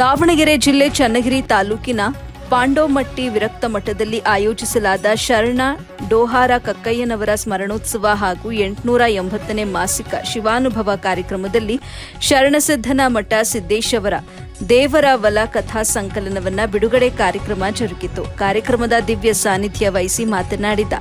ದಾವಣಗೆರೆ ಜಿಲ್ಲೆ ಚನ್ನಗಿರಿ ತಾಲೂಕಿನ ಪಾಂಡೋಮಟ್ಟಿ ವಿರಕ್ತ ಮಠದಲ್ಲಿ ಆಯೋಜಿಸಲಾದ ಶರಣ ಡೋಹಾರ ಕಕ್ಕಯ್ಯನವರ ಸ್ಮರಣೋತ್ಸವ ಹಾಗೂ 880ನೇ ಮಾಸಿಕ ಶಿವಾನುಭವ ಕಾರ್ಯಕ್ರಮದಲ್ಲಿ ಶರಣಸಿದ್ದನ ಮಠ ಸಿದ್ದೇಶವರ ದೇವರ ವಲ ಕಥಾ ಸಂಕಲನವನ್ನ ಬಿಡುಗಡೆ ಕಾರ್ಯಕ್ರಮ ಜರುಗಿತು. ಕಾರ್ಯಕ್ರಮದ ದಿವ್ಯ ಸಾನ್ನಿಧ್ಯ ವಹಿಸಿ ಮಾತನಾಡಿದ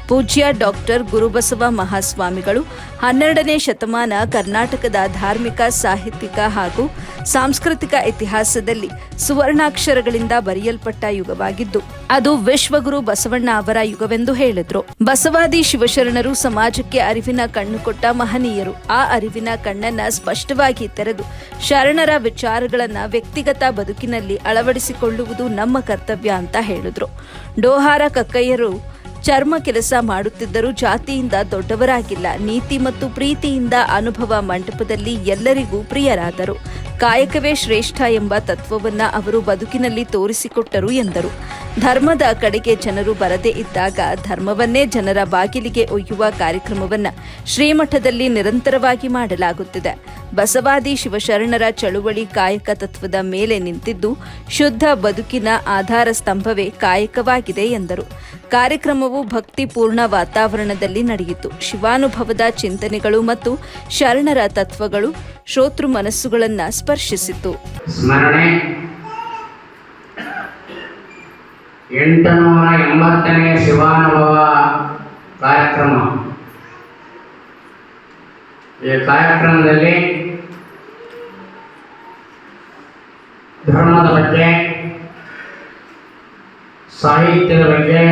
ಪೂಜ್ಯ ಡಾಕ್ಟರ್ ಗುರುಬಸವ ಮಹಾಸ್ವಾಮಿಗಳು 12ನೇ ಶತಮಾನ ಕರ್ನಾಟಕದ ಧಾರ್ಮಿಕ, ಸಾಹಿತ್ಯಿಕ ಹಾಗೂ ಸಾಂಸ್ಕೃತಿಕ ಇತಿಹಾಸದಲ್ಲಿ ಸುವರ್ಣಾಕ್ಷರಗಳಿಂದ ಬರೆಯಲ್ಪಟ್ಟ ಯುಗವಾಗಿದ್ದು ಅದು ವಿಶ್ವಗುರು ಬಸವಣ್ಣ ಅವರ ಯುಗವೆಂದು ಹೇಳಿದ್ರು. ಬಸವಾದಿ ಶಿವಶರಣರು ಸಮಾಜಕ್ಕೆ ಅರಿವಿನ ಕಣ್ಣು ಕೊಟ್ಟ ಮಹನೀಯರು. ಆ ಅರಿವಿನ ಕಣ್ಣನ್ನ ಸ್ಪಷ್ಟವಾಗಿ ತೆರೆದು ಶರಣರ ವಿಚಾರಗಳನ್ನ ವ್ಯಕ್ತಿಗತ ಬದುಕಿನಲ್ಲಿ ಅಳವಡಿಸಿಕೊಳ್ಳುವುದು ನಮ್ಮ ಕರ್ತವ್ಯ ಅಂತ ಹೇಳಿದ್ರು. ಡೋಹಾರ ಕಕ್ಕಯ್ಯರು ಚರ್ಮ ಕೆಲಸ ಮಾಡುತ್ತಿದ್ದರೂ ಜಾತಿಯಿಂದ ದೊಡ್ಡವರಾಗಿಲ್ಲ. ನೀತಿ ಮತ್ತು ಪ್ರೀತಿಯಿಂದ ಅನುಭವ ಮಂಟಪದಲ್ಲಿ ಎಲ್ಲರಿಗೂ ಪ್ರಿಯರಾದರು. ಕಾಯಕವೇ ಶ್ರೇಷ್ಠ ಎಂಬ ತತ್ವವನ್ನ ಅವರು ಬದುಕಿನಲ್ಲಿ ತೋರಿಸಿಕೊಟ್ಟರು ಎಂದರು. ಧರ್ಮದ ಕಡೆಗೆ ಜನರು ಬರದೇ ಇದ್ದಾಗ ಧರ್ಮವನ್ನೇ ಜನರ ಬಾಗಿಲಿಗೆ ಒಯ್ಯುವ ಕಾರ್ಯಕ್ರಮವನ್ನ ಶ್ರೀಮಠದಲ್ಲಿ ನಿರಂತರವಾಗಿ ಮಾಡಲಾಗುತ್ತಿದೆ. ಬಸವಾದಿ ಶಿವಶರಣರ ಚಳುವಳಿ ಕಾಯಕ ತತ್ವದ ಮೇಲೆ ನಿಂತಿದ್ದು ಶುದ್ಧ ಬದುಕಿನ ಆಧಾರ ಸ್ತಂಭವೇ ಕಾಯಕವಾಗಿದೆ ಎಂದರು. ಕಾರ್ಯಕ್ರಮವು ಭಕ್ತಿಪೂರ್ಣ ವಾತಾವರಣದಲ್ಲಿ ನಡೆಯಿತು. ಶಿವಾನುಭವದ ಚಿಂತನೆಗಳು ಮತ್ತು ಶರಣರ ತತ್ವಗಳು ಶ್ರೋತೃ ಮನಸ್ಸುಗಳನ್ನು ಸ್ಪರ್ಶಿಸಿತು. ಸ್ಮರಣೆ 880ನೇ ಶಿವಾನುಭವ ಕಾರ್ಯಕ್ರಮ. ಈ ಕಾರ್ಯಕ್ರಮದಲ್ಲಿ ಧರ್ಮದ ಬಗ್ಗೆ, ಸಾಹಿತ್ಯದ ಬಗ್ಗೆ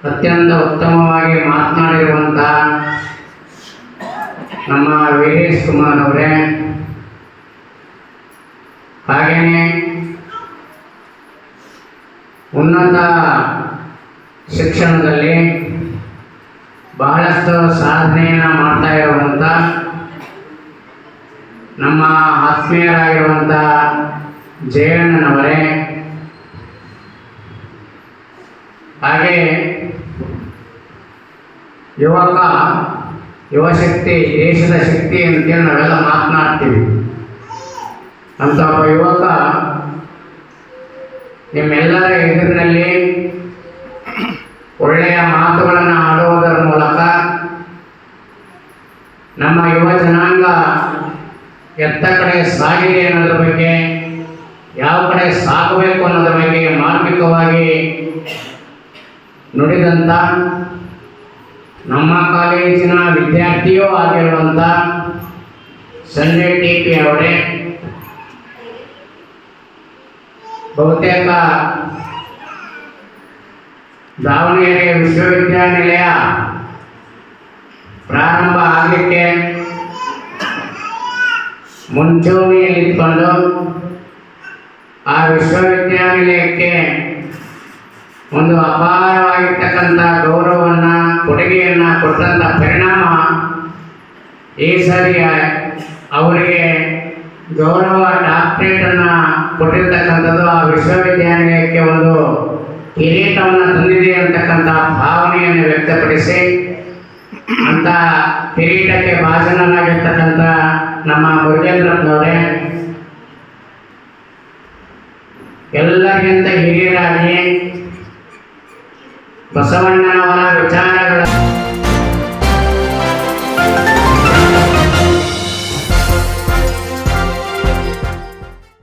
ಅತ್ಯಂತ ಉತ್ತಮವಾಗಿ ಮಾತನಾಡಿರುವಂತಹ ನಮ್ಮ ವೀರೇಶ್ ಕುಮಾರ್ ಅವರೇ, ಹಾಗೆಯೇ ಉನ್ನತ ಶಿಕ್ಷಣದಲ್ಲಿ ಬಹಳಷ್ಟು ಸಾಧನೆಯನ್ನು ಮಾಡ್ತಾ ಇರುವಂಥ ನಮ್ಮ ಆತ್ಮೀಯರಾಗಿರುವಂಥ ಜಯಣ್ಣನವರೇ, ಹಾಗೆ ಯುವಶಕ್ತಿ ದೇಶದ ಶಕ್ತಿ ಅಂತೇಳಿ ನಾವೆಲ್ಲ ಮಾತನಾಡ್ತೀವಿ. ಅಂತ ಒಬ್ಬ ಯುವಕ ನಿಮ್ಮೆಲ್ಲರ ಎದುರಿನಲ್ಲಿ ಒಳ್ಳೆಯ ಮಾತುಗಳನ್ನು ಆಡುವುದರ ಮೂಲಕ ನಮ್ಮ ಯುವ ಜನಾಂಗ ಎತ್ತ ಕಡೆ ಸಾಗಿದೆ ಅನ್ನೋದ್ರ ಬಗ್ಗೆ, ಯಾವ ಕಡೆ ಸಾಗಬೇಕು ಅನ್ನೋದ್ರ ಬಗ್ಗೆ ಮಾರ್ಮಿಕವಾಗಿ ನುಡಿದಂಥ ನಮ್ಮ ಕಾಲೇಜಿನ ವಿದ್ಯಾರ್ಥಿಯೂ ಆಗಿರುವಂಥ ಸಂಜಯ್ ಟಿ.ಪಿ. ಅವರೇ, ಬಹುತೇಕ ದಾವಣಗೆರೆ ವಿಶ್ವವಿದ್ಯಾನಿಲಯ ಪ್ರಾರಂಭ ಆಗಲಿಕ್ಕೆ ಮುಂಚೂಣಿಯಲ್ಲಿದ್ದುಕೊಂಡು ಆ ವಿಶ್ವವಿದ್ಯಾನಿಲಯಕ್ಕೆ ಒಂದು ಅಪಾರವಾಗಿರ್ತಕ್ಕಂಥ ಗೌರವವನ್ನು, ಕೊಡುಗೆಯನ್ನು ಕೊಟ್ಟಂಥ ಪರಿಣಾಮ ಈ ಸರಿ ಅವರಿಗೆ ಗೌರವ ಡಾಕ್ಟರೇಟನ್ನು ಕೊಟ್ಟಿರ್ತಕ್ಕಂಥದ್ದು ಆ ವಿಶ್ವವಿದ್ಯಾನಿಲಯಕ್ಕೆ ಒಂದು ಕಿರೀಟವನ್ನು ತಂದಿದೆ ಅಂತಕ್ಕಂಥ ಭಾವನೆಯನ್ನು ವ್ಯಕ್ತಪಡಿಸಿ, ಅಂತ ಕಿರೀಟಕ್ಕೆ ಭಾಜನರಾಗಿರ್ತಕ್ಕಂಥ ನಮ್ಮ ಮುರುಗೇಂದ್ರಪ್ಪನವರೇ, ಎಲ್ಲರಿಗಿಂತ ಹಿರಿಯರಾಗಿ ಬಸವಣ್ಣನವರ